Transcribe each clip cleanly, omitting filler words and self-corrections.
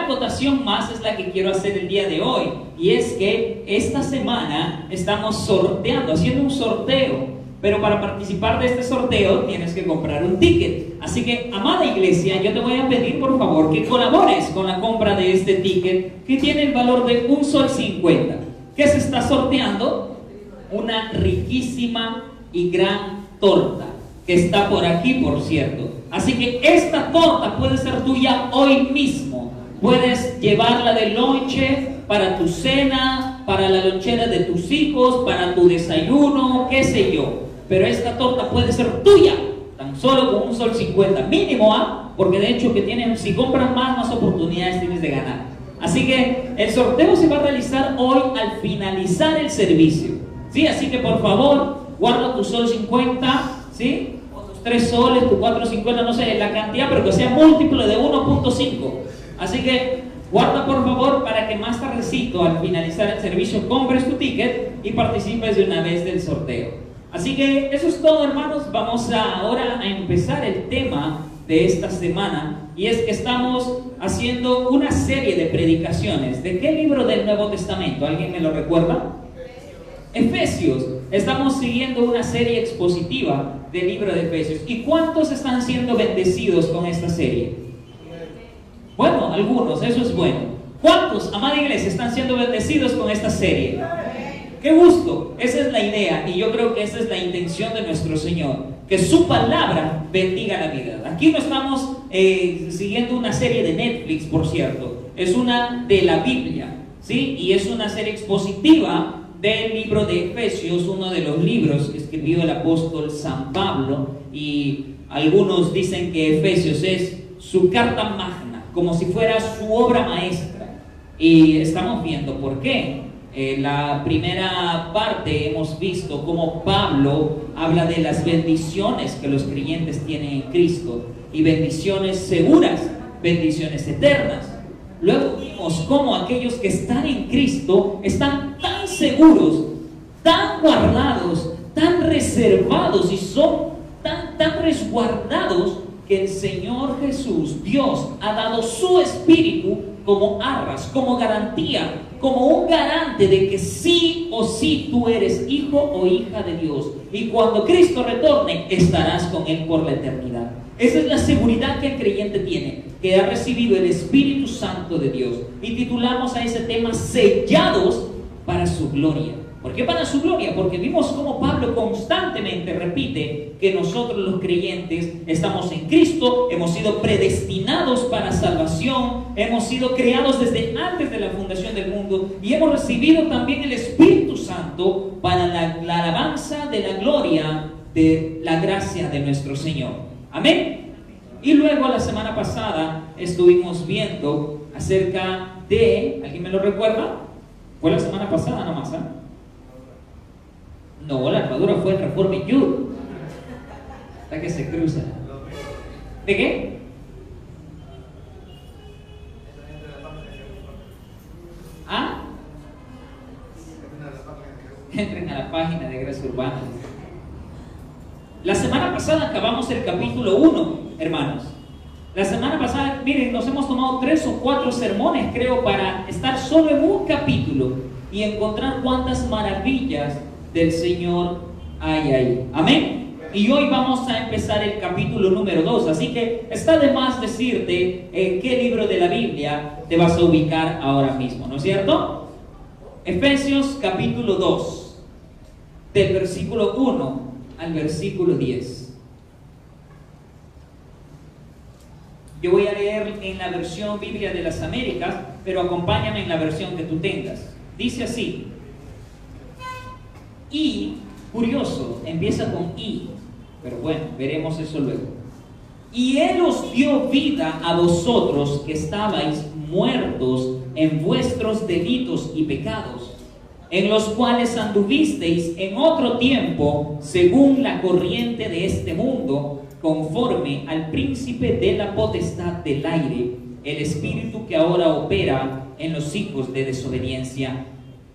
acotación más es la que quiero hacer el día de hoy, y es que esta semana estamos sorteando, haciendo un sorteo. Pero para participar de este sorteo tienes que comprar un ticket. Así que, amada iglesia, yo te voy a pedir por favor que colabores con la compra de este ticket, que tiene el valor de $1.50. ¿Qué se está sorteando? Una riquísima y gran torta, que está por aquí, por cierto. Así que esta torta puede ser tuya hoy mismo. Puedes llevarla de lonche para tu cena, para la lonchera de tus hijos, para tu desayuno, qué sé yo. Pero esta torta puede ser tuya, tan solo con $1.50 mínimo, porque de hecho que tienen, si compras más oportunidades tienes de ganar. Así que el sorteo se va a realizar hoy al finalizar el servicio, ¿sí? Así que por favor, guarda tu $1.50, ¿sí? O tus 3 soles, tu 4.50, no sé, la cantidad, pero que sea múltiplo de 1.5. Así que guarda por favor para que más tardecito, al finalizar el servicio, compres tu ticket y participes de una vez del sorteo. Así que eso es todo, hermanos. Vamos ahora a empezar el tema de esta semana, y es que estamos haciendo una serie de predicaciones. ¿De qué libro del Nuevo Testamento? ¿Alguien me lo recuerda? Efesios. Estamos siguiendo una serie expositiva del libro de Efesios. ¿Y cuántos están siendo bendecidos con esta serie? Bueno, algunos, eso es bueno. ¿Cuántos, amada iglesia, están siendo bendecidos con esta serie? ¡Qué gusto! Esa es la idea, y yo creo que esa es la intención de nuestro Señor, que su palabra bendiga la vida. Aquí no estamos siguiendo una serie de Netflix, por cierto, es una de la Biblia, ¿sí? Y es una serie expositiva del libro de Efesios, uno de los libros que escribió el apóstol San Pablo, y algunos dicen que Efesios es su carta magna, como si fuera su obra maestra, y estamos viendo por qué. La primera parte hemos visto cómo Pablo habla de las bendiciones que los creyentes tienen en Cristo, y bendiciones seguras, bendiciones eternas. Luego vimos cómo aquellos que están en Cristo están tan seguros, tan guardados, tan reservados, y son tan resguardados, que el Señor Jesús, Dios, ha dado su Espíritu como arras, como garantía, como un garante de que sí o sí tú eres hijo o hija de Dios, y cuando Cristo retorne estarás con Él por la eternidad. Esa es la seguridad que el creyente tiene, que ha recibido el Espíritu Santo de Dios, y titulamos a ese tema sellados para su gloria. ¿Por qué para su gloria? Porque vimos cómo Pablo constantemente repite que nosotros los creyentes estamos en Cristo, hemos sido predestinados para salvación, hemos sido creados desde antes de la fundación del mundo, y hemos recibido también el Espíritu Santo para la alabanza de la gloria de la gracia de nuestro Señor. Amén. Y luego la semana pasada estuvimos viendo acerca de, ¿alguien me lo recuerda? Fue la semana pasada nomás, ¿eh? No, la armadura fue el Reforme Jude. La que se cruza. ¿De qué? ¿Ah? Entren a la página de Gracia Urbana. La semana pasada acabamos el capítulo 1, hermanos. La semana pasada, miren, nos hemos tomado 3 o 4 sermones, creo, para estar solo en un capítulo y encontrar cuántas maravillas del Señor hay ahí. Amén. Y hoy vamos a empezar el capítulo número 2. Así que está de más decirte en qué libro de la Biblia te vas a ubicar ahora mismo, ¿no es cierto? Efesios capítulo 2, del versículo 1 al versículo 10. Yo voy a leer en la versión Biblia de las Américas, pero acompáñame en la versión que tú tengas. Dice así: y, curioso, empieza con y, pero bueno, veremos eso luego. Y Él os dio vida a vosotros que estabais muertos en vuestros delitos y pecados, en los cuales anduvisteis en otro tiempo, según la corriente de este mundo, conforme al príncipe de la potestad del aire, el espíritu que ahora opera en los hijos de desobediencia,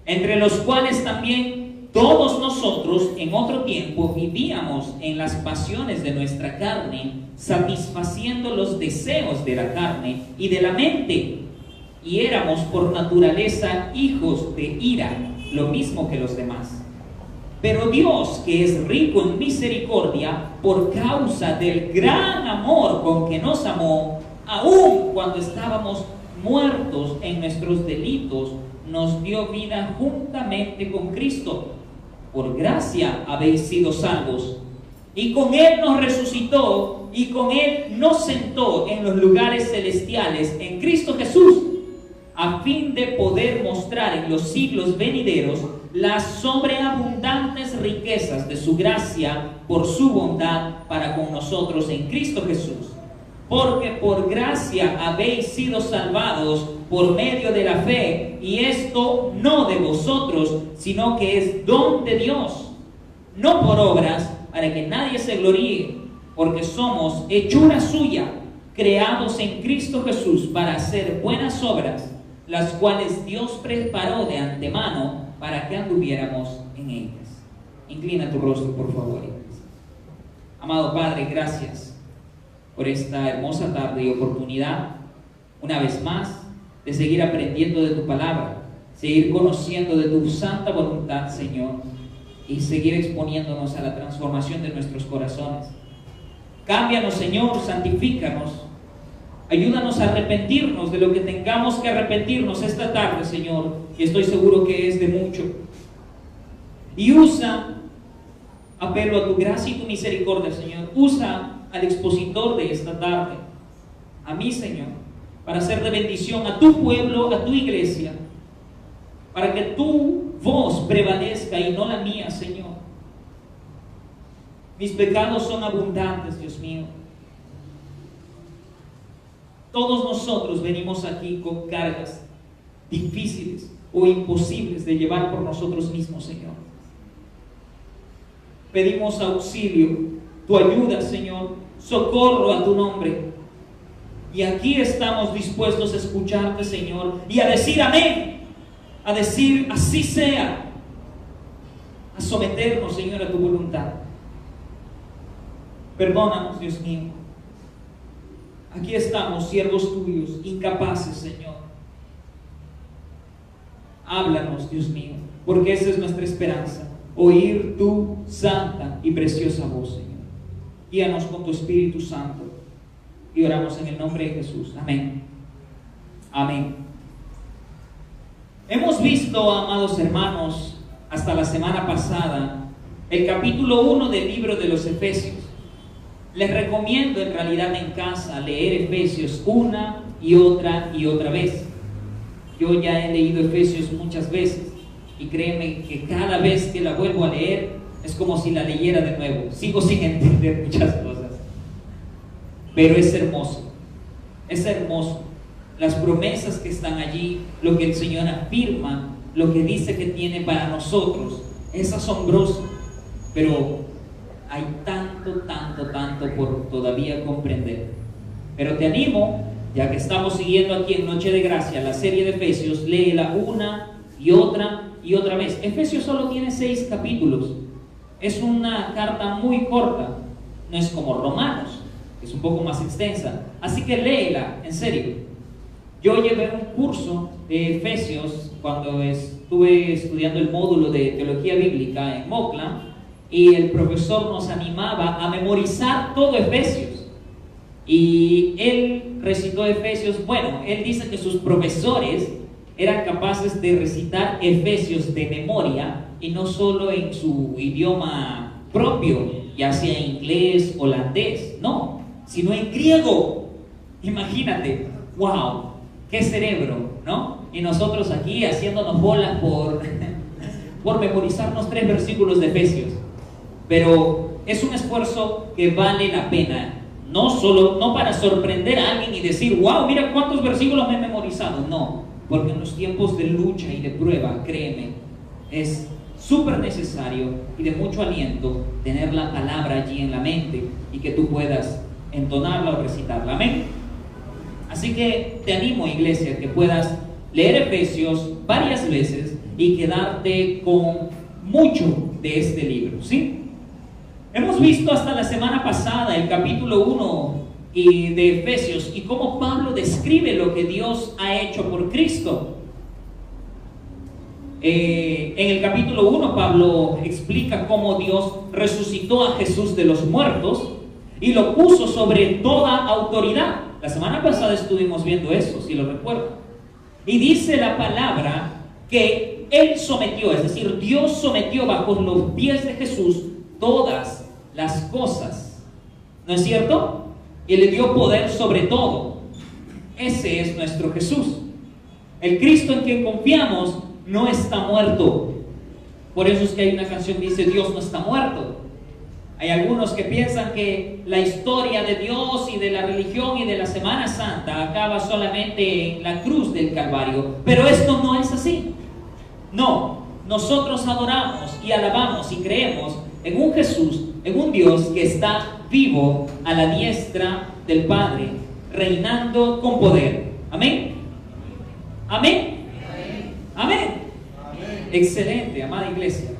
entre los cuales también todos nosotros en otro tiempo vivíamos en las pasiones de nuestra carne, satisfaciendo los deseos de la carne y de la mente, y éramos por naturaleza hijos de ira, lo mismo que los demás. Pero Dios, que es rico en misericordia, por causa del gran amor con que nos amó, aun cuando estábamos muertos en nuestros delitos, nos dio vida juntamente con Cristo. Por gracia habéis sido salvos. Y con Él nos resucitó, y con Él nos sentó en los lugares celestiales en Cristo Jesús, a fin de poder mostrar en los siglos venideros las sobreabundantes riquezas de su gracia por su bondad para con nosotros en Cristo Jesús. Porque por gracia habéis sido salvados por medio de la fe, y esto no de vosotros, sino que es don de Dios, no por obras, para que nadie se gloríe, porque somos hechura suya, creados en Cristo Jesús para hacer buenas obras, las cuales Dios preparó de antemano para que anduviéramos en ellas. Inclina tu rostro, por favor. Amado Padre, gracias por esta hermosa tarde y oportunidad, una vez más, de seguir aprendiendo de tu palabra, seguir conociendo de tu santa voluntad, Señor, y seguir exponiéndonos a la transformación de nuestros corazones. Cámbianos, Señor, santifícanos, ayúdanos a arrepentirnos de lo que tengamos que arrepentirnos esta tarde, Señor, y estoy seguro que es de mucho. Y usa, apelo a tu gracia y tu misericordia, Señor, usa al expositor de esta tarde, a mí, Señor, para ser de bendición a tu pueblo, a tu iglesia, para que tu voz prevalezca y no la mía, Señor. Mis pecados son abundantes, Dios mío. Todos nosotros venimos aquí con cargas difíciles o imposibles de llevar por nosotros mismos, Señor. Pedimos auxilio, tu ayuda, Señor, socorro a tu nombre. Y aquí estamos dispuestos a escucharte, Señor, y a decir amén, a decir así sea, a someternos, Señor, a tu voluntad. Perdónanos, Dios mío. Aquí estamos, siervos tuyos, incapaces, Señor. Háblanos, Dios mío, porque esa es nuestra esperanza, oír tu santa y preciosa voz, Señor. Guíanos con tu Espíritu Santo. Y oramos en el nombre de Jesús. Amén. Amén. Hemos visto, amados hermanos, hasta la semana pasada, el capítulo 1 del libro de los Efesios. Les recomiendo en realidad en casa leer Efesios una y otra vez. Yo ya he leído Efesios muchas veces y créeme que cada vez que la vuelvo a leer es como si la leyera de nuevo. Sigo sin entender muchas cosas, pero es hermoso, es hermoso. Las promesas que están allí, lo que el Señor afirma, lo que dice que tiene para nosotros, es asombroso, pero hay tanto por todavía comprender. Pero te animo, ya que estamos siguiendo aquí en Noche de Gracia la serie de Efesios, léela una y otra vez. Efesios solo tiene 6 capítulos. Es una carta muy corta, no es como Romanos, que es un poco más extensa. Así que léela, en serio. Yo llevé un curso de Efesios cuando estuve estudiando el módulo de Teología Bíblica en Mocla, y el profesor nos animaba a memorizar todo Efesios. Y él recitó Efesios, bueno, él dice que sus profesores eran capaces de recitar Efesios de memoria, y no solo en su idioma propio, ya sea inglés, holandés, no, sino en griego. Imagínate, wow, qué cerebro, ¿no? Y nosotros aquí haciéndonos bolas por memorizarnos 3 versículos de Efesios. Pero es un esfuerzo que vale la pena, no para sorprender a alguien y decir, wow, mira cuántos versículos me he memorizado. No, porque en los tiempos de lucha y de prueba, créeme, es súper necesario y de mucho aliento tener la palabra allí en la mente y que tú puedas entonarla o recitarla. Amén. Así que te animo, iglesia, que puedas leer Efesios varias veces y quedarte con mucho de este libro, ¿sí? Hemos visto hasta la semana pasada el capítulo 1 y de Efesios y cómo Pablo describe lo que Dios ha hecho por Cristo. En el capítulo 1 Pablo explica cómo Dios resucitó a Jesús de los muertos y lo puso sobre toda autoridad. La semana pasada estuvimos viendo eso, si lo recuerdan. Y dice la palabra que Él sometió, es decir, Dios sometió bajo los pies de Jesús todas las cosas. ¿No es cierto? Y le dio poder sobre todo. Ese es nuestro Jesús. El Cristo en quien confiamos no está muerto. Por eso es que hay una canción que dice Dios no está muerto. Hay algunos que piensan que la historia de Dios y de la religión y de la Semana Santa acaba solamente en la cruz del Calvario. Pero esto no es así. No, nosotros adoramos y alabamos y creemos en un Jesús, en un Dios que está vivo a la diestra del Padre, reinando con poder. ¿Amén? ¿Amén? ¿Amén? Excelente, amada iglesia.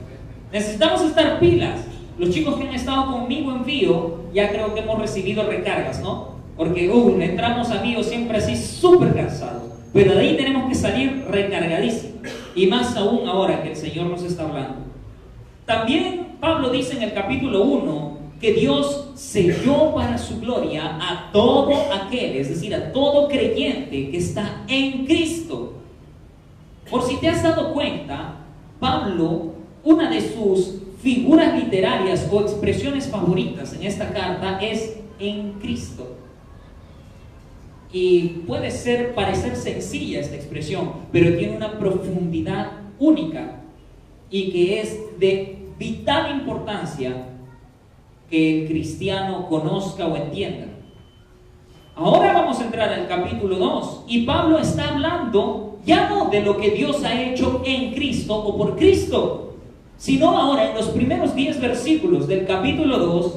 Necesitamos estar pilas. Los chicos que han estado conmigo en Bio, ya creo que hemos recibido recargas, ¿no? Porque entramos a Bio siempre así súper cansados, pero de ahí tenemos que salir recargadísimos. Y más aún ahora que el Señor nos está hablando. También Pablo dice en el capítulo 1 que Dios selló para su gloria a todo aquel, es decir, a todo creyente que está en Cristo. Por si te has dado cuenta, Pablo, una de sus figuras literarias o expresiones favoritas en esta carta es en Cristo. Y puede parecer sencilla esta expresión, pero tiene una profundidad única y que es de vital importancia que el cristiano conozca o entienda. Ahora vamos a entrar al capítulo 2 y Pablo está hablando ya no de lo que Dios ha hecho en Cristo o por Cristo, sino ahora en los primeros 10 versículos del capítulo 2,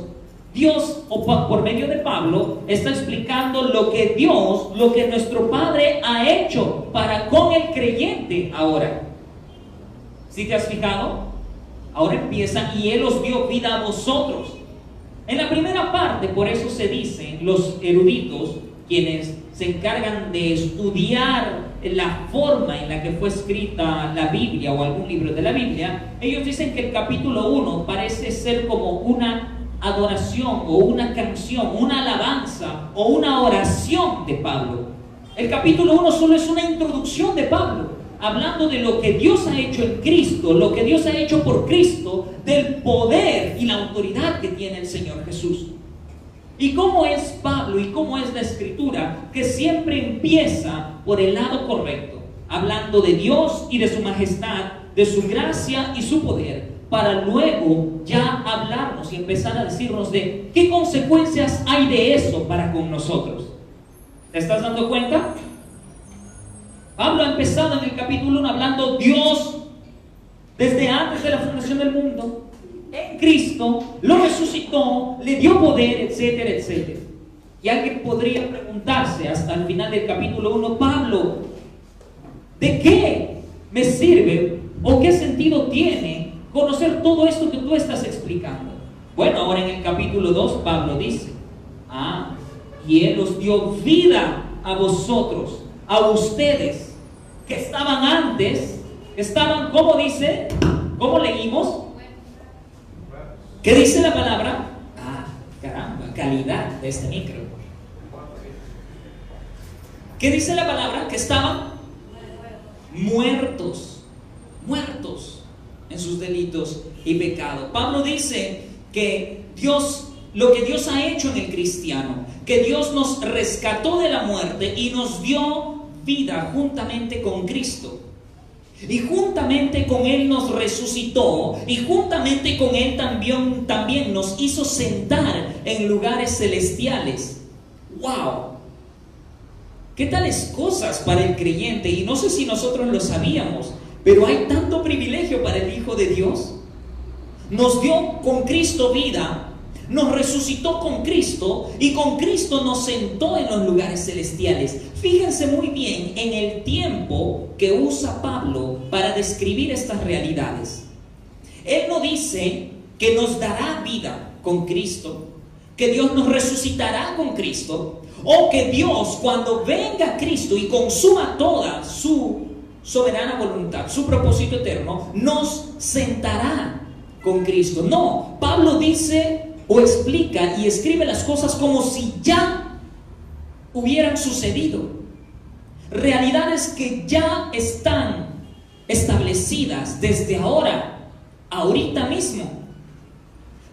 Dios, por medio de Pablo, está explicando lo que nuestro Padre ha hecho para con el creyente ahora. ¿Sí te has fijado? Ahora empieza, y Él os dio vida a vosotros. En la primera parte, por eso se dicen los eruditos, quienes se encargan de estudiar la forma en la que fue escrita la Biblia o algún libro de la Biblia, ellos dicen que el capítulo 1 parece ser como una adoración o una canción, una alabanza o una oración de Pablo. El capítulo 1 solo es una introducción de Pablo, hablando de lo que Dios ha hecho en Cristo, lo que Dios ha hecho por Cristo, del poder y la autoridad que tiene el Señor Jesús. ¿Y cómo es Pablo y cómo es la Escritura? Que siempre empieza por el lado correcto, hablando de Dios y de su majestad, de su gracia y su poder, para luego ya hablarnos y empezar a decirnos de qué consecuencias hay de eso para con nosotros. ¿Te estás dando cuenta? Pablo ha empezado en el capítulo 1 hablando Dios desde antes de la fundación del mundo, en Cristo, lo resucitó, le dio poder, etcétera, etcétera. Y alguien podría preguntarse hasta el final del capítulo 1, Pablo, ¿de qué me sirve o qué sentido tiene conocer todo esto que tú estás explicando? Bueno, ahora en el capítulo 2 Pablo dice, y Él os dio vida a vosotros, a ustedes que estaban antes, ¿cómo dice? ¿Cómo leímos? ¿Qué dice la palabra? Caramba, calidad de este micro. ¿Qué dice la palabra? Que estaban muertos en sus delitos y pecado. Pablo dice que lo que Dios ha hecho en el cristiano, que Dios nos rescató de la muerte y nos dio vida juntamente con Cristo. Y juntamente con Él nos resucitó, y juntamente con Él también nos hizo sentar en lugares celestiales. ¡Wow! ¿Qué tales cosas para el creyente? Y no sé si nosotros lo sabíamos, pero hay tanto privilegio para el Hijo de Dios. Nos dio con Cristo vida, nos resucitó con Cristo y con Cristo nos sentó en los lugares celestiales. Fíjense muy bien en el tiempo que usa Pablo para describir estas realidades. Él no dice que nos dará vida con Cristo, que Dios nos resucitará con Cristo, o que Dios, cuando venga Cristo y consuma toda su soberana voluntad, su propósito eterno, nos sentará con Cristo. No, Pablo dice o explica y escribe las cosas como si ya hubieran sucedido. Realidades que ya están establecidas desde ahora, ahorita mismo.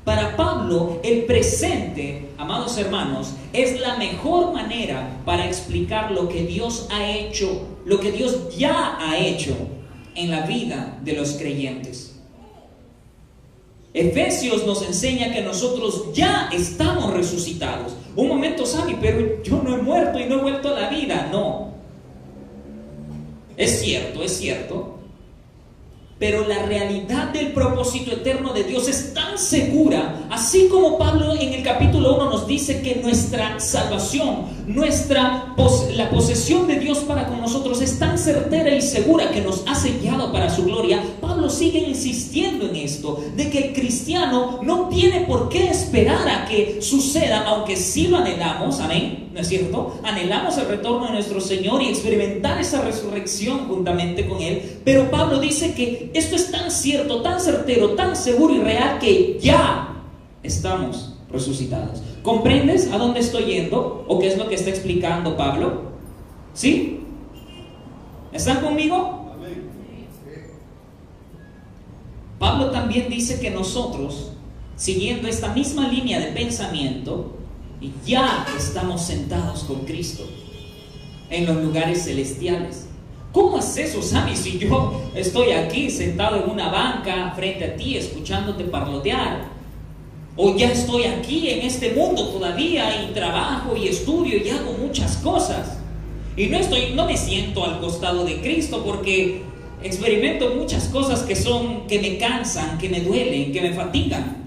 Para Pablo, el presente, amados hermanos, es la mejor manera para explicar lo que Dios ha hecho, lo que Dios ya ha hecho en la vida de los creyentes. Efesios nos enseña que nosotros ya estamos resucitados. Un momento, Sammy, pero yo no he muerto y no he vuelto a la vida. No. Es cierto. Pero la realidad del propósito eterno de Dios es tan segura, así como Pablo en el capítulo 1 nos dice que nuestra salvación, la posesión de Dios para con nosotros es tan certera y segura que nos ha sellado para su gloria. Pablo sigue insistiendo en esto, de que el cristiano no tiene por qué esperar a que suceda, aunque sí lo anhelamos, amén, ¿no es cierto? Anhelamos el retorno de nuestro Señor y experimentar esa resurrección juntamente con Él, pero Pablo dice que esto es tan cierto, tan certero, tan seguro y real que ya estamos resucitados. ¿Comprendes a dónde estoy yendo? ¿O qué es lo que está explicando Pablo? ¿Sí? ¿Están conmigo? Pablo también dice que nosotros, siguiendo esta misma línea de pensamiento, ya estamos sentados con Cristo en los lugares celestiales. ¿Cómo es eso, Sammy? Si yo estoy aquí sentado en una banca frente a ti escuchándote parlotear, o ya estoy aquí en este mundo todavía y trabajo y estudio y hago muchas cosas y no me siento al costado de Cristo porque experimento muchas cosas que me cansan, que me duelen, que me fatigan.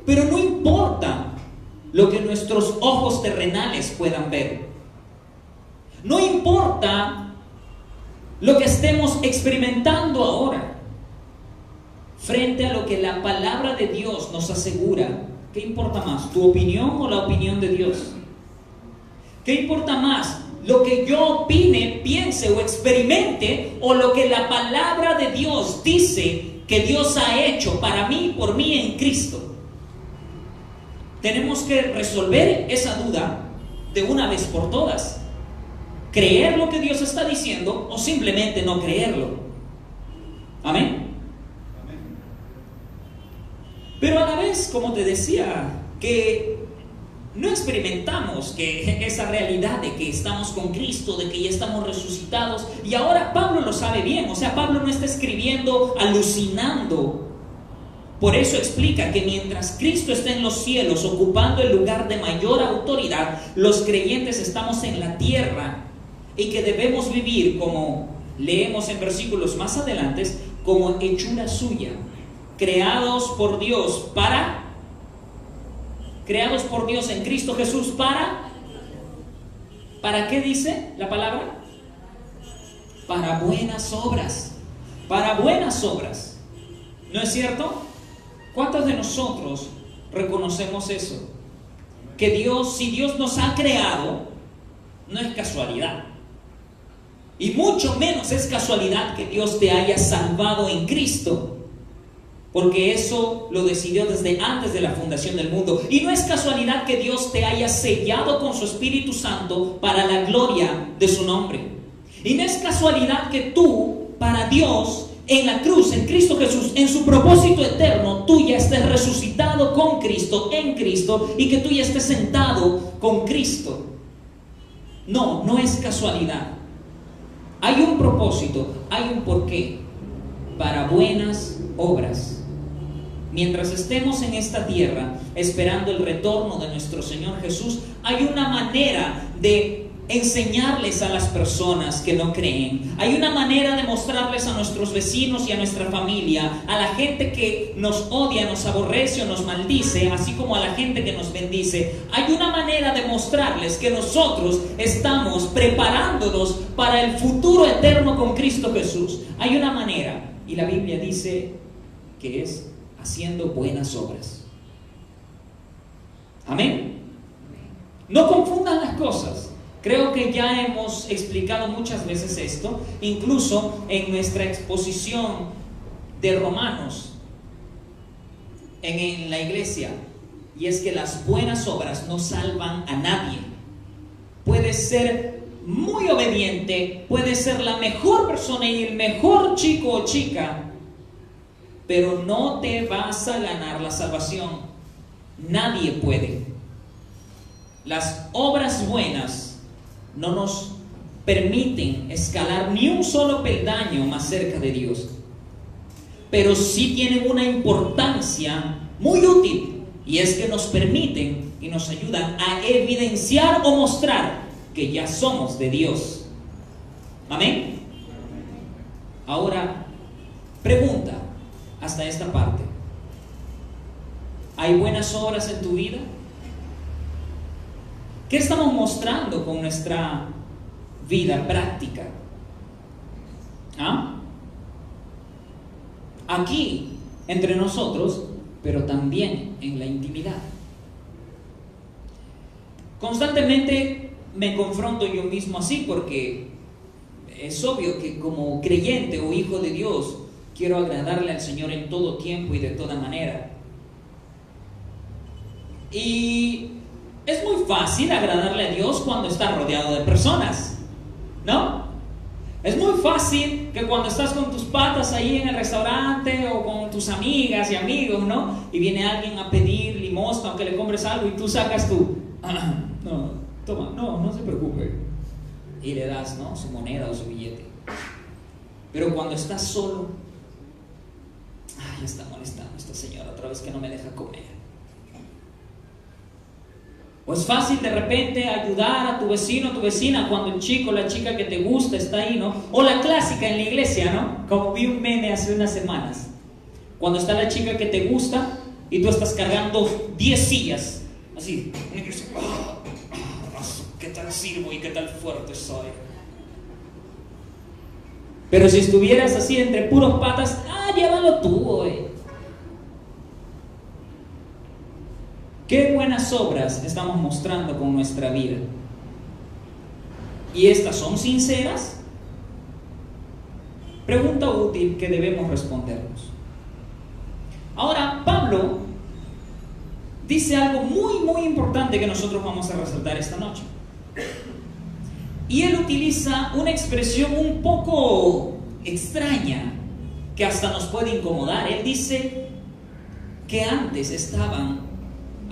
Pero no importa lo que nuestros ojos terrenales puedan ver. No importa lo que estemos experimentando ahora. Frente a lo que la palabra de Dios nos asegura, ¿qué importa más? ¿Tu opinión o la opinión de Dios? ¿Qué importa más? ¿Lo que yo opine, piense o experimente, o lo que la palabra de Dios dice que Dios ha hecho para mí, por mí en Cristo? Tenemos que resolver esa duda de una vez por todas. ¿Creer lo que Dios está diciendo o simplemente no creerlo? Amén. Pero a la vez, como te decía, que no experimentamos que esa realidad de que estamos con Cristo, de que ya estamos resucitados. Y ahora Pablo lo sabe bien, o sea, Pablo no está escribiendo alucinando. Por eso explica que mientras Cristo está en los cielos ocupando el lugar de mayor autoridad, los creyentes estamos en la tierra y que debemos vivir, como leemos en versículos más adelante, como hechura suya, creados por Dios en Cristo Jesús ¿para qué dice la palabra? Para buenas obras, ¿no es cierto? ¿Cuántos de nosotros reconocemos eso? Que Dios, si Dios nos ha creado, no es casualidad. Y mucho menos es casualidad que Dios te haya salvado en Cristo, porque eso lo decidió desde antes de la fundación del mundo. Y no es casualidad que Dios te haya sellado con su Espíritu Santo para la gloria de su nombre. Y no es casualidad que tú, para Dios, en la cruz, en Cristo Jesús, en su propósito eterno, tú ya estés resucitado con Cristo, en Cristo, y que tú ya estés sentado con Cristo. No, no es casualidad. Hay un propósito, hay un porqué, para buenas obras. Mientras estemos en esta tierra esperando el retorno de nuestro Señor Jesús, hay una manera de enseñarles a las personas que no creen. Hay una manera de mostrarles a nuestros vecinos y a nuestra familia, a la gente que nos odia, nos aborrece o nos maldice, así como a la gente que nos bendice. Hay una manera de mostrarles que nosotros estamos preparándonos para el futuro eterno con Cristo Jesús. Hay una manera, y la Biblia dice que es haciendo buenas obras. Amén. No confundan las cosas. Creo que ya hemos explicado muchas veces esto, incluso en nuestra exposición de Romanos en la iglesia, y es que las buenas obras no salvan a nadie. Puedes ser muy obediente, puedes ser la mejor persona y el mejor chico o chica, pero no te vas a ganar la salvación. Nadie puede. Las obras buenas no nos permiten escalar ni un solo peldaño más cerca de Dios, pero sí tienen una importancia muy útil, y es que nos permiten y nos ayudan a evidenciar o mostrar que ya somos de Dios. Amén. Ahora, pregunta hasta esta parte: ¿hay buenas obras en tu vida? ¿Qué estamos mostrando con nuestra vida práctica? ¿Ah? Aquí, entre nosotros, pero también en la intimidad. Constantemente me confronto yo mismo así, porque es obvio que como creyente o hijo de Dios quiero agradarle al Señor en todo tiempo y de toda manera. Y es muy fácil agradarle a Dios cuando está rodeado de personas, ¿no? Es muy fácil que cuando estás con tus patas ahí en el restaurante o con tus amigas y amigos, ¿no? Y viene alguien a pedir limosna o que le compres algo y tú sacas no, toma, no se preocupe. Y le das, ¿no?, su moneda o su billete. Pero cuando estás solo, está molestando esta señora otra vez que no me deja comer. O es fácil de repente ayudar a tu vecino o tu vecina cuando el chico o la chica que te gusta está ahí, ¿no? O la clásica en la iglesia, ¿no? Como vi un meme hace unas semanas. Cuando está la chica que te gusta y tú estás cargando 10 sillas. Así. ¿Qué tal sirvo y qué tal fuerte soy? Pero si estuvieras así entre puros patas, llévalo tú, güey. ¿Qué buenas obras estamos mostrando con nuestra vida? ¿Y estas son sinceras? Pregunta útil que debemos respondernos. Ahora, Pablo dice algo muy, muy importante que nosotros vamos a resaltar esta noche. Y él utiliza una expresión un poco extraña que hasta nos puede incomodar. Él dice que antes estaban,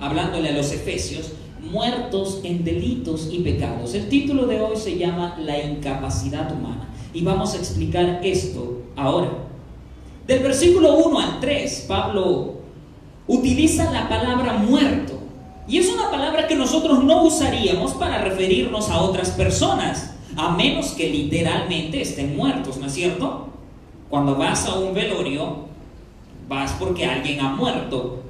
hablándole a los efesios, muertos en delitos y pecados. El título de hoy se llama La incapacidad humana, y vamos a explicar esto ahora. Del versículo 1 al 3, Pablo utiliza la palabra muerto, y es una palabra que nosotros no usaríamos para referirnos a otras personas, a menos que literalmente estén muertos, ¿no es cierto? Cuando vas a un velorio, vas porque alguien ha muerto.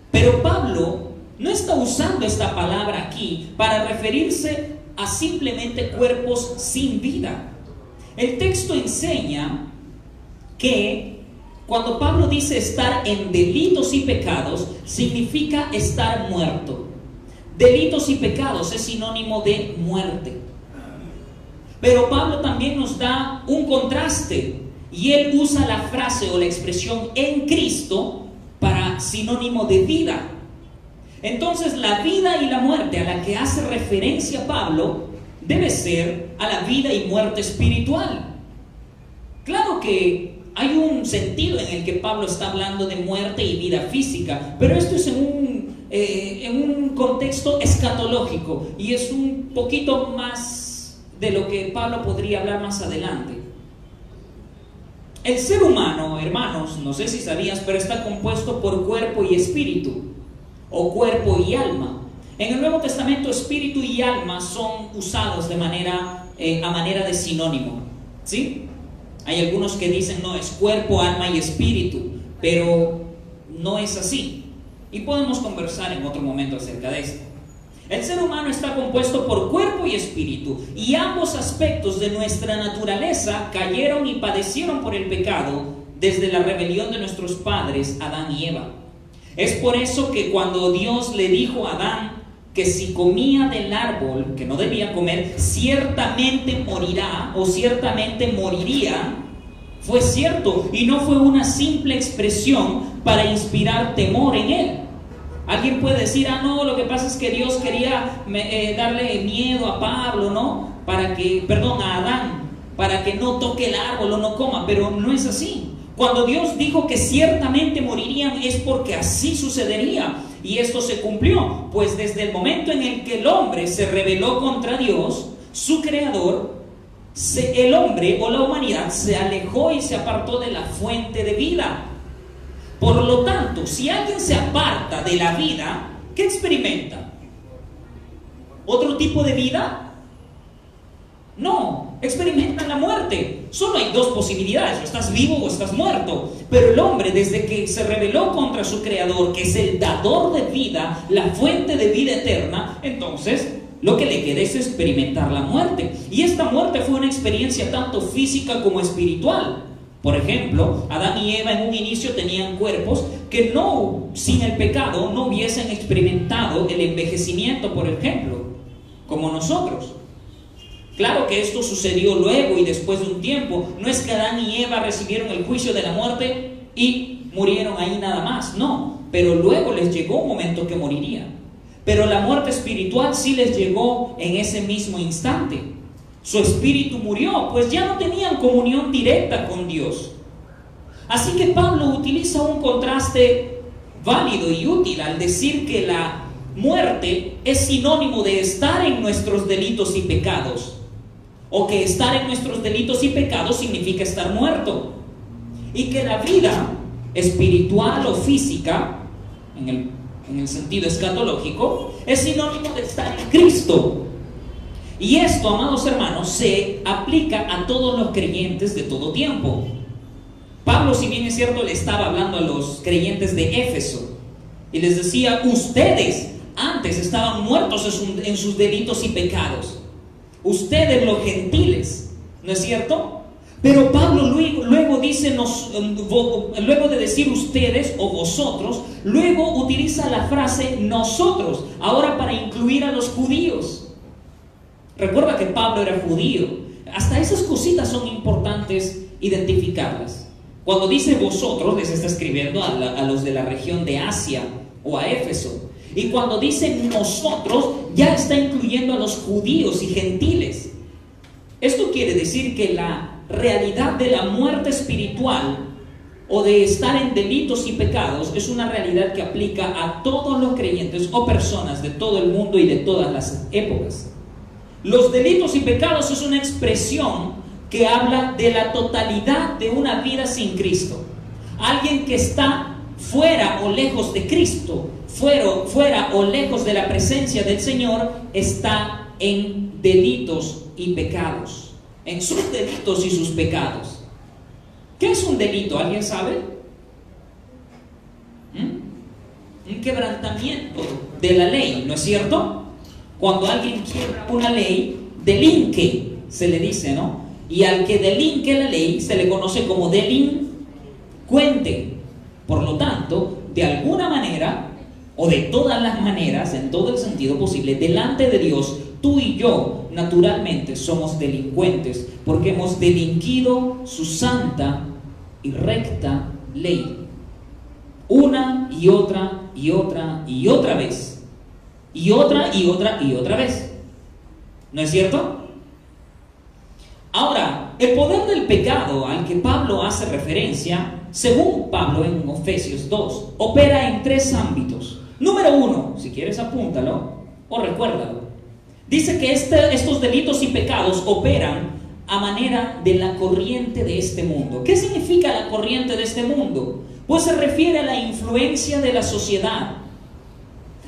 Pero Pablo no está usando esta palabra aquí para referirse a simplemente cuerpos sin vida. El texto enseña que cuando Pablo dice estar en delitos y pecados, significa estar muerto. Delitos y pecados es sinónimo de muerte. Pero Pablo también nos da un contraste, y él usa la frase o la expresión en Cristo para sinónimo de vida. Entonces la vida y la muerte a la que hace referencia Pablo debe ser a la vida y muerte espiritual. Claro que hay un sentido en el que Pablo está hablando de muerte y vida física, pero esto es en un contexto escatológico, y es un poquito más de lo que Pablo podría hablar más adelante. El ser humano, hermanos, no sé si sabías, pero está compuesto por cuerpo y espíritu, o cuerpo y alma. En el Nuevo Testamento, espíritu y alma son usados a manera de sinónimo, ¿sí? Hay algunos que dicen, no, es cuerpo, alma y espíritu, pero no es así. Y podemos conversar en otro momento acerca de esto. El ser humano está compuesto por cuerpo y espíritu, y ambos aspectos de nuestra naturaleza cayeron y padecieron por el pecado desde la rebelión de nuestros padres, Adán y Eva. Es por eso que cuando Dios le dijo a Adán que si comía del árbol que no debía comer, ciertamente morirá o ciertamente moriría, fue cierto y no fue una simple expresión para inspirar temor en él. Alguien puede decir, no, lo que pasa es que Dios quería darle miedo a Pablo, ¿no? A Adán, para que no toque el árbol o no coma, pero no es así. Cuando Dios dijo que ciertamente morirían es porque así sucedería. Y esto se cumplió, pues desde el momento en el que el hombre se rebeló contra Dios, su creador, el hombre o la humanidad se alejó y se apartó de la fuente de vida. Por lo tanto, si alguien se aparta de la vida, ¿qué experimenta? ¿Otro tipo de vida? No, experimentan la muerte. Solo hay dos posibilidades: o estás vivo o estás muerto. Pero el hombre, desde que se rebeló contra su creador, que es el dador de vida, la fuente de vida eterna, entonces lo que le queda es experimentar la muerte. Y esta muerte fue una experiencia tanto física como espiritual. Por ejemplo, Adán y Eva en un inicio tenían cuerpos que sin el pecado no hubiesen experimentado el envejecimiento, por ejemplo, como nosotros. Claro que esto sucedió luego y después de un tiempo. No es que Adán y Eva recibieron el juicio de la muerte y murieron ahí nada más, no. Pero luego les llegó un momento que morirían. Pero la muerte espiritual sí les llegó en ese mismo instante. Su espíritu murió, pues ya no tenían comunión directa con Dios. Así que Pablo utiliza un contraste válido y útil al decir que la muerte es sinónimo de estar en nuestros delitos y pecados. O que estar en nuestros delitos y pecados significa estar muerto. Y que la vida espiritual o física, en el sentido escatológico, es sinónimo de estar en Cristo. Y esto, amados hermanos, se aplica a todos los creyentes de todo tiempo. Pablo, si bien es cierto, le estaba hablando a los creyentes de Éfeso y les decía: ustedes antes estaban muertos en sus delitos y pecados. Ustedes, los gentiles, ¿no es cierto? Pero Pablo luego dice, luego de decir ustedes o vosotros, luego utiliza la frase nosotros, ahora para incluir a los judíos. Recuerda que Pablo era judío. Hasta esas cositas son importantes identificarlas. Cuando dice vosotros, les está escribiendo a los de la región de Asia o a Éfeso. Y cuando dice nosotros, ya está incluyendo a los judíos y gentiles. Esto quiere decir que la realidad de la muerte espiritual o de estar en delitos y pecados es una realidad que aplica a todos los creyentes o personas de todo el mundo y de todas las épocas. Los delitos y pecados es una expresión que habla de la totalidad de una vida sin Cristo. Alguien que está fuera o lejos de Cristo, fuera o lejos de la presencia del Señor, está en delitos y pecados, en sus delitos y sus pecados. ¿Qué es un delito? ¿Alguien sabe? Un quebrantamiento de la ley, ¿no es cierto? Cuando alguien quiebra una ley, delinque, se le dice, ¿no? Y al que delinque la ley se le conoce como delincuente. Por lo tanto, de alguna manera, o de todas las maneras, en todo el sentido posible, delante de Dios, tú y yo, naturalmente, somos delincuentes, porque hemos delinquido su santa y recta ley. Una y otra y otra y otra vez. Y otra y otra y otra vez. ¿No es cierto? Ahora, el poder del pecado al que Pablo hace referencia, según Pablo en Efesios 2, opera en tres ámbitos. Número 1, si quieres apúntalo o recuérdalo. Dice que estos delitos y pecados operan a manera de la corriente de este mundo. ¿Qué significa la corriente de este mundo? Pues se refiere a la influencia de la sociedad.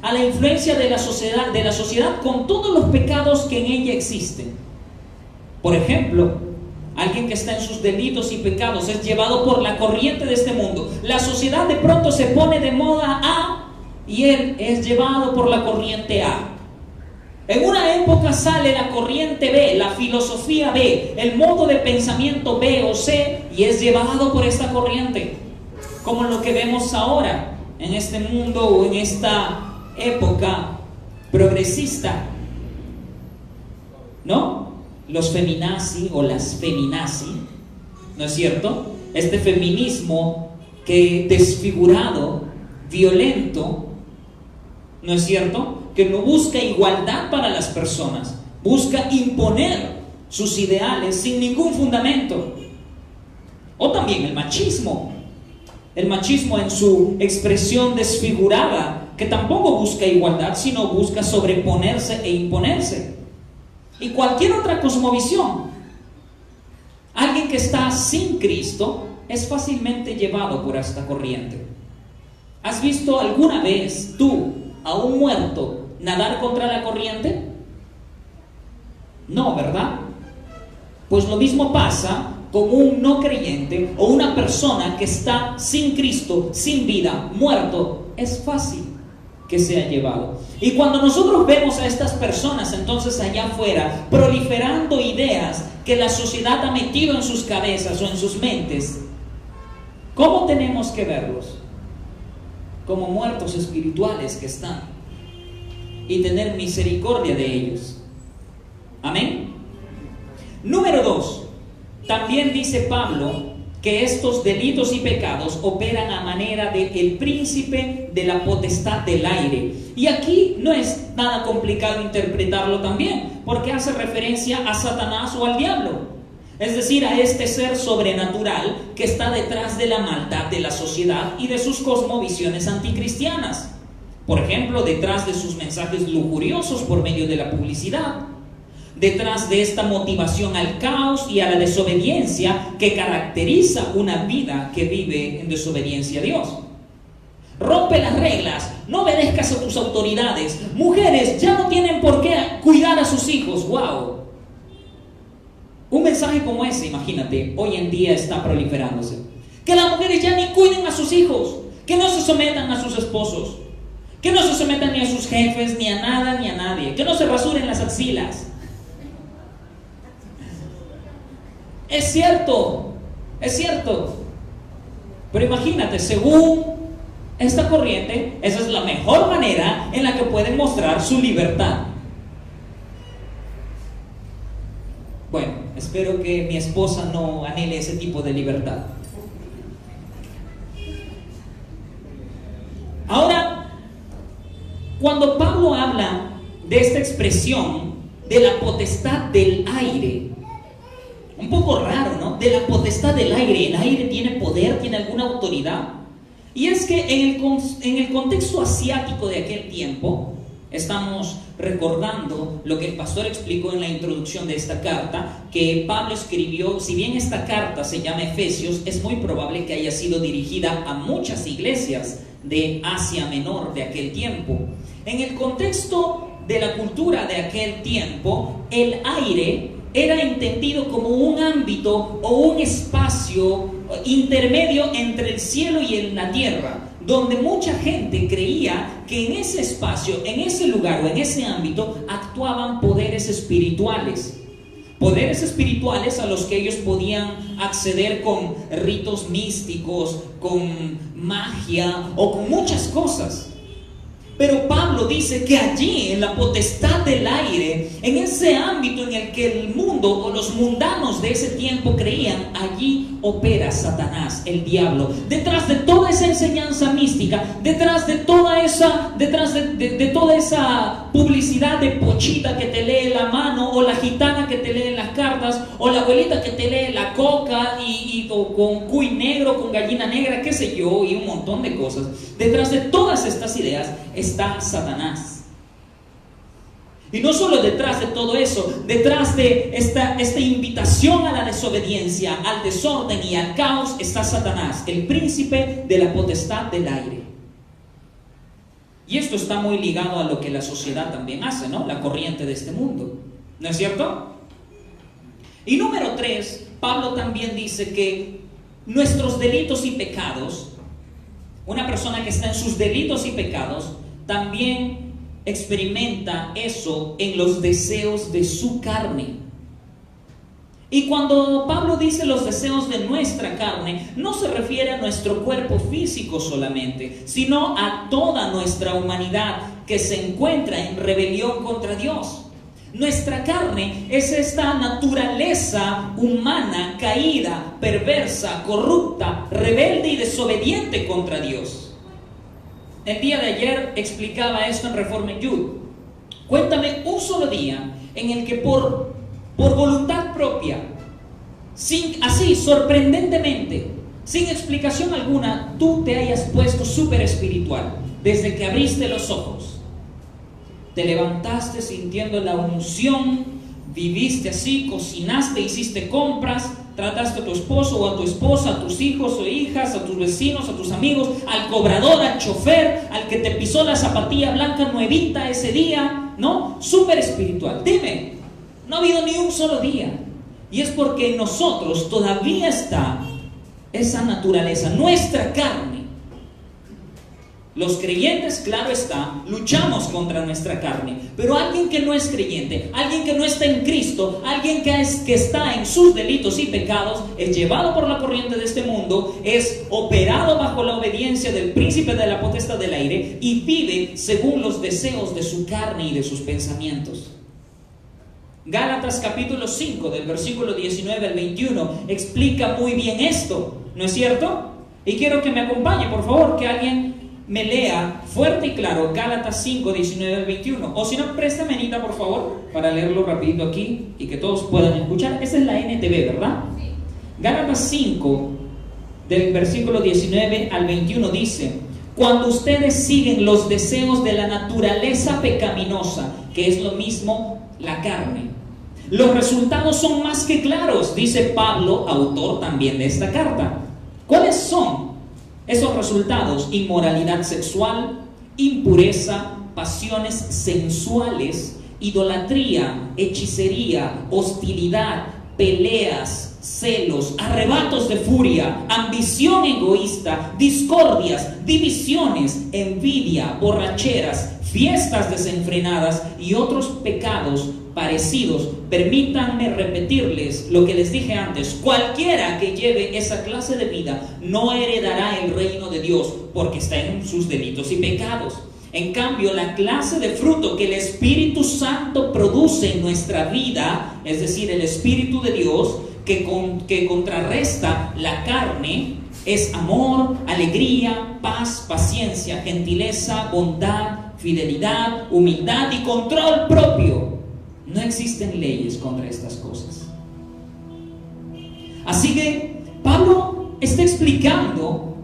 A la influencia de la sociedad con todos los pecados que en ella existen. Por ejemplo, alguien que está en sus delitos y pecados es llevado por la corriente de este mundo. La sociedad de pronto se pone de moda A y él es llevado por la corriente A. En una época sale la corriente B, la filosofía B, el modo de pensamiento B o C, y es llevado por esta corriente. Como lo que vemos ahora en este mundo o en esta época progresista, ¿no? Los feminazi o las feminazi, ¿no es cierto? Este feminismo que desfigurado, violento, ¿no es cierto? Que no busca igualdad para las personas, busca imponer sus ideales sin ningún fundamento. O también el machismo en su expresión desfigurada, que tampoco busca igualdad, sino busca sobreponerse e imponerse. Y cualquier otra cosmovisión. Alguien que está sin Cristo es fácilmente llevado por esta corriente. ¿Has visto alguna vez tú a un muerto nadar contra la corriente? No, ¿verdad? Pues lo mismo pasa con un no creyente o una persona que está sin Cristo, sin vida, muerto. Es fácil que sea llevado. Y cuando nosotros vemos a estas personas entonces allá afuera proliferando ideas que la sociedad ha metido en sus cabezas o en sus mentes, ¿cómo tenemos que verlos? Como muertos espirituales que están, y tener misericordia de ellos. Amén. Número 2. También dice Pablo que estos delitos y pecados operan a manera del príncipe de la potestad del aire. Y aquí no es nada complicado interpretarlo también, porque hace referencia a Satanás o al diablo. Es decir, a este ser sobrenatural que está detrás de la maldad de la sociedad y de sus cosmovisiones anticristianas. Por ejemplo, detrás de sus mensajes lujuriosos por medio de la publicidad. Detrás de esta motivación al caos y a la desobediencia que caracteriza una vida que vive en desobediencia a Dios. Rompe las reglas, no obedezcas a tus autoridades. Mujeres ya no tienen por qué cuidar a sus hijos. ¡Wow! Un mensaje como ese, imagínate, hoy en día está proliferándose. Que las mujeres ya ni cuiden a sus hijos, que no se sometan a sus esposos, que no se sometan ni a sus jefes, ni a nada, ni a nadie, que no se rasuren las axilas. Es cierto, pero imagínate, según esta corriente, esa es la mejor manera en la que pueden mostrar su libertad. Bueno, espero que mi esposa no anhele ese tipo de libertad. Ahora, cuando Pablo habla de esta expresión de la potestad del aire, un poco raro, ¿no? De la potestad del aire. ¿El aire tiene poder? ¿Tiene alguna autoridad? Y es que en el contexto asiático de aquel tiempo, estamos recordando lo que el pastor explicó en la introducción de esta carta, que Pablo escribió. Si bien esta carta se llama Efesios, es muy probable que haya sido dirigida a muchas iglesias de Asia Menor de aquel tiempo. En el contexto de la cultura de aquel tiempo, el aire era entendido como un ámbito o un espacio intermedio entre el cielo y la tierra, donde mucha gente creía que en ese espacio, en ese lugar o en ese ámbito actuaban poderes espirituales a los que ellos podían acceder con ritos místicos, con magia o con muchas cosas. Pero Pablo dice que allí, en la potestad del aire, en ese ámbito en el que el mundo o los mundanos de ese tiempo creían, allí opera Satanás, el diablo. Detrás de toda esa enseñanza mística, detrás de toda esa publicidad de pochita que te lee la mano, o la gitana que te lee las cartas, o la abuelita que te lee la coca o con cuy negro, con gallina negra, qué sé yo, y un montón de cosas. Detrás de todas estas ideas está Satanás. Y no solo detrás de todo eso, detrás de esta invitación a la desobediencia, al desorden y al caos, está Satanás, el príncipe de la potestad del aire. Y esto está muy ligado a lo que la sociedad también hace, ¿no? La corriente de este mundo, ¿no es cierto? Y número 3, Pablo también dice que nuestros delitos y pecados, una persona que está en sus delitos y pecados, también experimenta eso en los deseos de su carne. Y cuando Pablo dice los deseos de nuestra carne, no se refiere a nuestro cuerpo físico solamente, sino a toda nuestra humanidad que se encuentra en rebelión contra Dios. Nuestra carne es esta naturaleza humana caída, perversa, corrupta, rebelde y desobediente contra Dios. El día de ayer explicaba esto en Reforma Youth. Cuéntame un solo día en el que por voluntad propia, así sorprendentemente, sin explicación alguna, tú te hayas puesto súper espiritual desde que abriste los ojos. Te levantaste sintiendo la unción, viviste así, cocinaste, hiciste compras, trataste a tu esposo o a tu esposa, a tus hijos o hijas, a tus vecinos, a tus amigos, al cobrador, al chofer, al que te pisó la zapatilla blanca nuevita ese día, ¿no? Súper espiritual. Dime, no ha habido ni un solo día. Y es porque en nosotros todavía está esa naturaleza, nuestra carne. Los creyentes, claro está, luchamos contra nuestra carne. Pero alguien que no es creyente, alguien que no está en Cristo, alguien que está en sus delitos y pecados, es llevado por la corriente de este mundo, es operado bajo la obediencia del príncipe de la potestad del aire y vive según los deseos de su carne y de sus pensamientos. Gálatas capítulo 5, del versículo 19 al 21, explica muy bien esto, ¿no es cierto? Y quiero que me acompañe, por favor, que alguien me lea fuerte y claro Gálatas 5, 19 al 21. O si no, préstame, Anita, por favor, para leerlo rapidito aquí y que todos puedan escuchar. Esa es la NTV, ¿verdad? Sí. Gálatas 5, del versículo 19 al 21 dice: cuando ustedes siguen los deseos de la naturaleza pecaminosa, que es lo mismo la carne, los resultados son más que claros, dice Pablo, autor también de esta carta. ¿Cuáles son esos resultados? Inmoralidad sexual, impureza, pasiones sensuales, idolatría, hechicería, hostilidad, peleas, celos, arrebatos de furia, ambición egoísta, discordias, divisiones, envidia, borracheras, fiestas desenfrenadas y otros pecados parecidos. Permítanme repetirles lo que les dije antes: cualquiera que lleve esa clase de vida no heredará el reino de Dios, porque está en sus delitos y pecados. En cambio, la clase de fruto que el Espíritu Santo produce en nuestra vida, es decir, el Espíritu de Dios, que contrarresta la carne, es amor, alegría, paz, paciencia, gentileza, bondad, fidelidad, humildad y control propio. No existen leyes contra estas cosas. Así que Pablo está explicando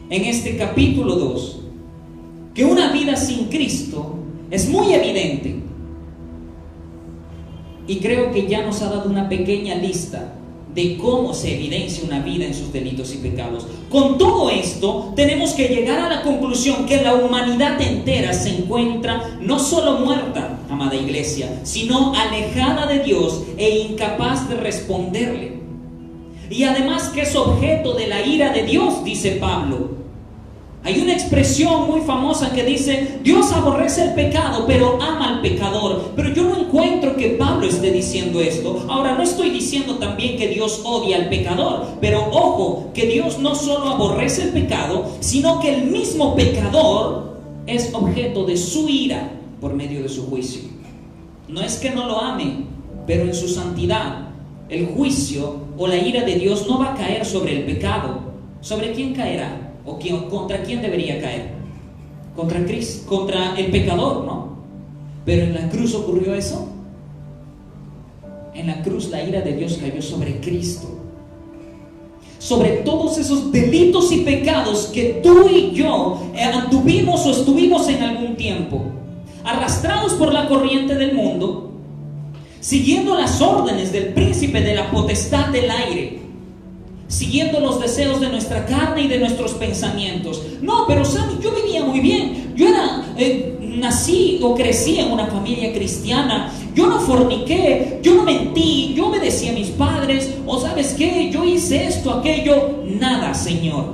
en este capítulo 2 que una vida sin Cristo es muy evidente. Y creo que ya nos ha dado una pequeña lista de cómo se evidencia una vida en sus delitos y pecados. Con todo esto, tenemos que llegar a la conclusión que la humanidad entera se encuentra no solo muerta, amada iglesia, sino alejada de Dios e incapaz de responderle. Y además que es objeto de la ira de Dios, dice Pablo. Hay una expresión muy famosa que dice: Dios aborrece el pecado, pero ama al pecador. Pero yo no encuentro que Pablo esté diciendo esto. Ahora, no estoy diciendo también que Dios odia al pecador, pero ojo, que Dios no solo aborrece el pecado, sino que el mismo pecador es objeto de su ira por medio de su juicio. No es que no lo ame, pero en su santidad, el juicio o la ira de Dios no va a caer sobre el pecado. ¿Sobre quién caerá? ¿O contra quién debería caer? Contra Cristo, contra el pecador, ¿no? Pero en la cruz ocurrió eso. En la cruz la ira de Dios cayó sobre Cristo, sobre todos esos delitos y pecados que tú y yo anduvimos o estuvimos en algún tiempo, arrastrados por la corriente del mundo, siguiendo las órdenes del príncipe de la potestad del aire, siguiendo los deseos de nuestra carne y de nuestros pensamientos. No, pero Sammy, yo vivía muy bien. Yo nací o crecí en una familia cristiana. Yo no forniqué, yo no mentí, yo obedecí a mis padres. O ¿sabes qué? Yo hice esto, aquello. Nada, Señor,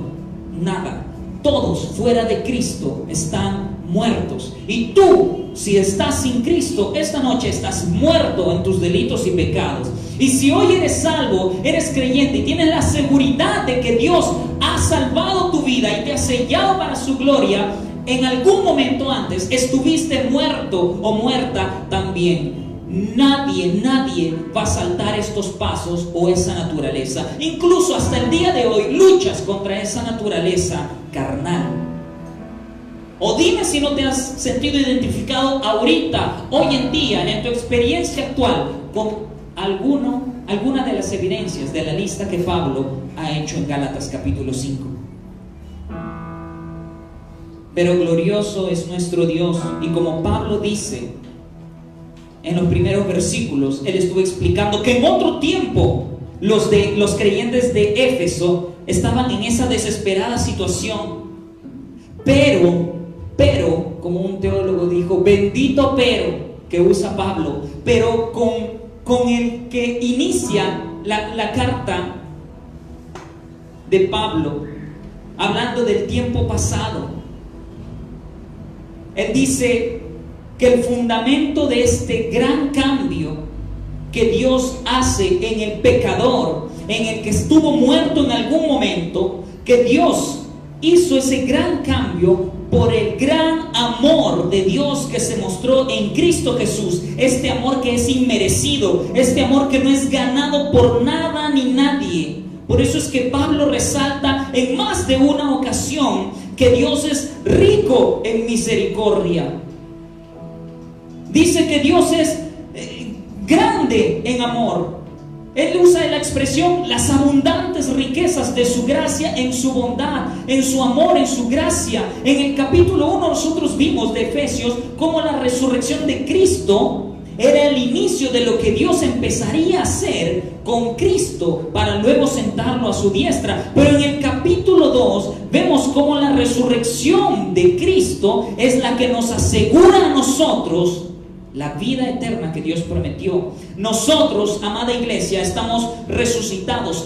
nada. Todos fuera de Cristo están muertos. Y tú si estás sin Cristo, esta noche estás muerto en tus delitos y pecados. Y si hoy eres salvo, eres creyente y tienes la seguridad de que Dios ha salvado tu vida y te ha sellado para su gloria, en algún momento antes estuviste muerto o muerta también. Nadie va a saltar estos pasos o esa naturaleza. Incluso hasta el día de hoy luchas contra esa naturaleza carnal. O dime si no te has sentido identificado ahorita, hoy en día, en tu experiencia actual, con alguna de las evidencias de la lista que Pablo ha hecho en Gálatas capítulo 5. Pero glorioso es nuestro Dios, y como Pablo dice en los primeros versículos, él estuvo explicando que en otro tiempo los creyentes de Éfeso estaban en esa desesperada situación. Pero, como un teólogo dijo, bendito pero, que usa Pablo, pero con el que inicia la carta de Pablo, hablando del tiempo pasado. Él dice que el fundamento de este gran cambio que Dios hace en el pecador, en el que estuvo muerto en algún momento, que Dios hizo ese gran cambio por el gran amor de Dios que se mostró en Cristo Jesús. Este amor que es inmerecido, este amor que no es ganado por nada ni nadie. Por eso es que Pablo resalta en más de una ocasión que Dios es rico en misericordia. Dice que Dios es grande en amor. Él usa la expresión las abundantes riquezas de su gracia en su bondad, en su amor, en su gracia. En el capítulo 1 nosotros vimos de Efesios cómo la resurrección de Cristo era el inicio de lo que Dios empezaría a hacer con Cristo para luego sentarlo a su diestra. Pero en el capítulo 2 vemos cómo la resurrección de Cristo es la que nos asegura a nosotros la vida eterna que Dios prometió. Nosotros, amada iglesia, estamos resucitados,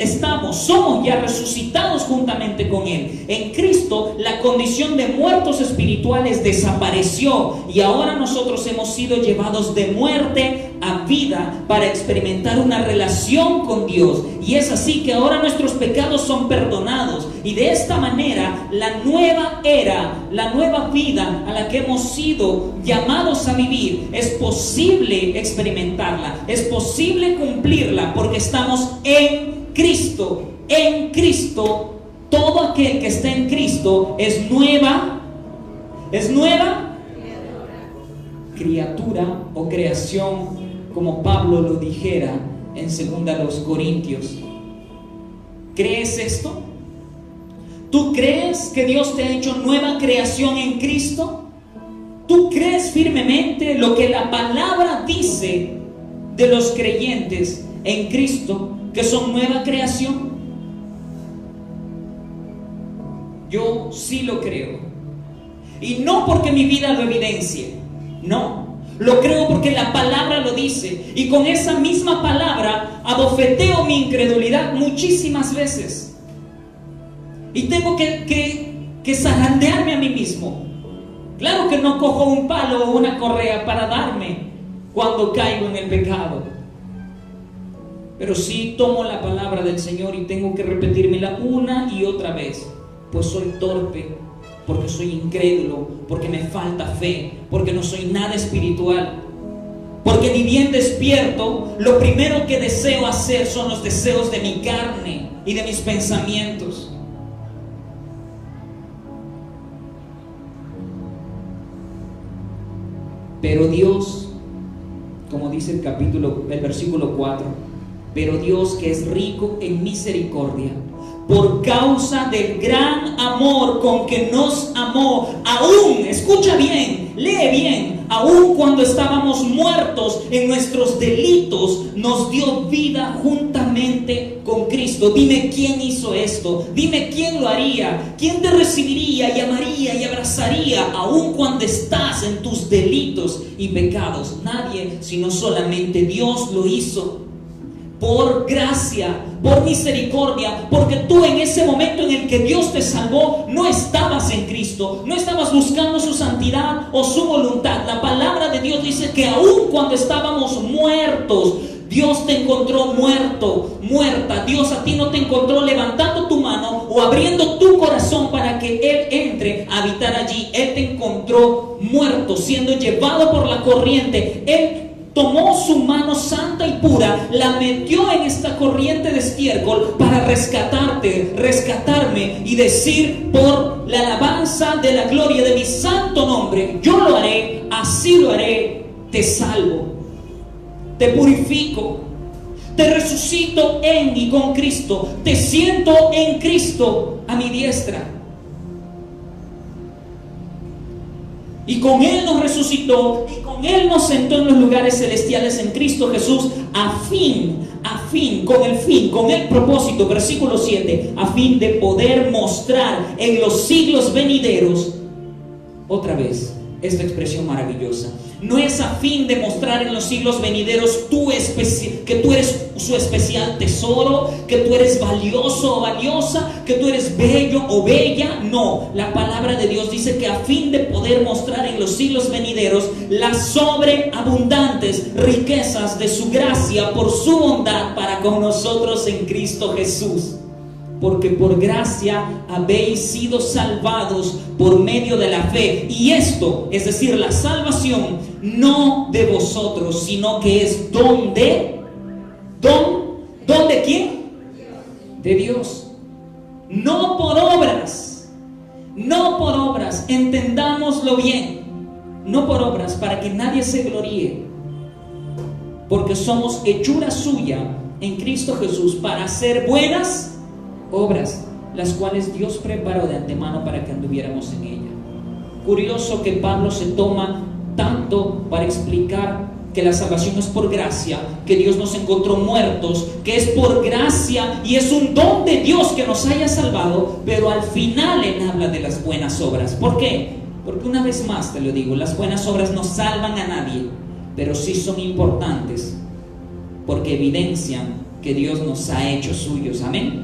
somos ya resucitados juntamente con Él. En Cristo la condición de muertos espirituales desapareció y ahora nosotros hemos sido llevados de muerte a vida para experimentar una relación con Dios. Y es así que ahora nuestros pecados son perdonados, y de esta manera la nueva era, la nueva vida a la que hemos sido llamados a vivir, es posible experimentarla, es posible cumplirla, porque estamos en Cristo. En Cristo, todo aquel que está en Cristo es nueva criatura o creación, como Pablo lo dijera en 2 Corintios. ¿Crees esto? ¿Tú crees que Dios te ha hecho nueva creación en Cristo? ¿Tú crees firmemente lo que la palabra dice de los creyentes en Cristo, que son nueva creación? Yo sí lo creo. Y no porque mi vida lo evidencie, no. Lo creo porque la palabra lo dice. Y con esa misma palabra abofeteo mi incredulidad muchísimas veces. Y tengo que zarandearme a mí mismo. Claro que no cojo un palo o una correa para darme cuando caigo en el pecado. Pero sí tomo la palabra del Señor y tengo que repetírmela una y otra vez. Pues soy torpe, porque soy incrédulo, porque me falta fe, porque no soy nada espiritual. Porque ni bien despierto, lo primero que deseo hacer son los deseos de mi carne y de mis pensamientos. Pero Dios, como dice el versículo 4, pero Dios, que es rico en misericordia, por causa del gran amor con que nos amó, aún, escucha bien, lee bien, aún cuando estábamos muertos en nuestros delitos, nos dio vida juntamente con Cristo. Dime quién hizo esto, dime quién lo haría, quién te recibiría y amaría y abrazaría aún cuando estás en tus delitos y pecados. Nadie, sino solamente Dios lo hizo. por gracia, por misericordia, porque tú en ese momento en el que Dios te salvó, no estabas en Cristo, no estabas buscando su santidad o su voluntad. La palabra de Dios dice que aun cuando estábamos muertos, Dios te encontró muerto, muerta. Dios a ti no te encontró levantando tu mano o abriendo tu corazón para que Él entre a habitar allí. Él te encontró muerto, siendo llevado por la corriente. Él tomó su mano santa y pura, la metió en esta corriente de estiércol para rescatarte, rescatarme y decir: por la alabanza de la gloria de mi santo nombre, yo lo haré, así lo haré, te salvo, te purifico, te resucito en y con Cristo, te siento en Cristo a mi diestra. Y con Él nos resucitó, y con Él nos sentó en los lugares celestiales en Cristo Jesús, con el propósito, versículo 7, a fin de poder mostrar en los siglos venideros, otra vez, esta expresión maravillosa. No es a fin de mostrar en los siglos venideros que tú eres su especial tesoro, que tú eres valioso o valiosa, que tú eres bello o bella. No, la palabra de Dios dice que a fin de poder mostrar en los siglos venideros las sobreabundantes riquezas de su gracia por su bondad para con nosotros en Cristo Jesús. Porque por gracia habéis sido salvados por medio de la fe. Y esto, es decir, la salvación, no de vosotros, sino que es don de ¿quién? De Dios. No por obras, no por obras, entendámoslo bien. No por obras, para que nadie se gloríe. Porque somos hechura suya en Cristo Jesús para hacer buenas obras, las cuales Dios preparó de antemano para que anduviéramos en ella. Curioso que Pablo se toma tanto para explicar que la salvación es por gracia, que Dios nos encontró muertos, que es por gracia y es un don de Dios que nos haya salvado, pero al final Él habla de las buenas obras. ¿Por qué? Porque una vez más te lo digo, las buenas obras no salvan a nadie, pero sí son importantes porque evidencian que Dios nos ha hecho suyos. Amén.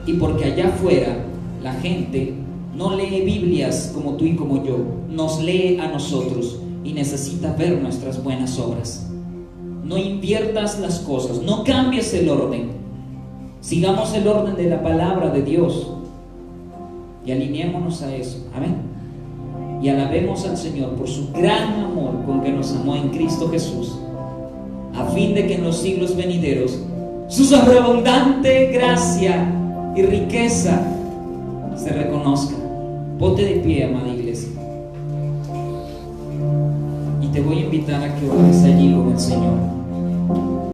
Y porque allá afuera la gente no lee Biblias como tú y como yo, nos lee a nosotros y necesita ver nuestras buenas obras. No inviertas las cosas, no cambies el orden. Sigamos el orden de la palabra de Dios y alineémonos a eso. Amén. Y alabemos al Señor por su gran amor con que nos amó en Cristo Jesús, a fin de que en los siglos venideros su sobreabundante gracia y riqueza se reconozca. Ponte de pie, amada iglesia, y te voy a invitar a que ores allí con el Señor.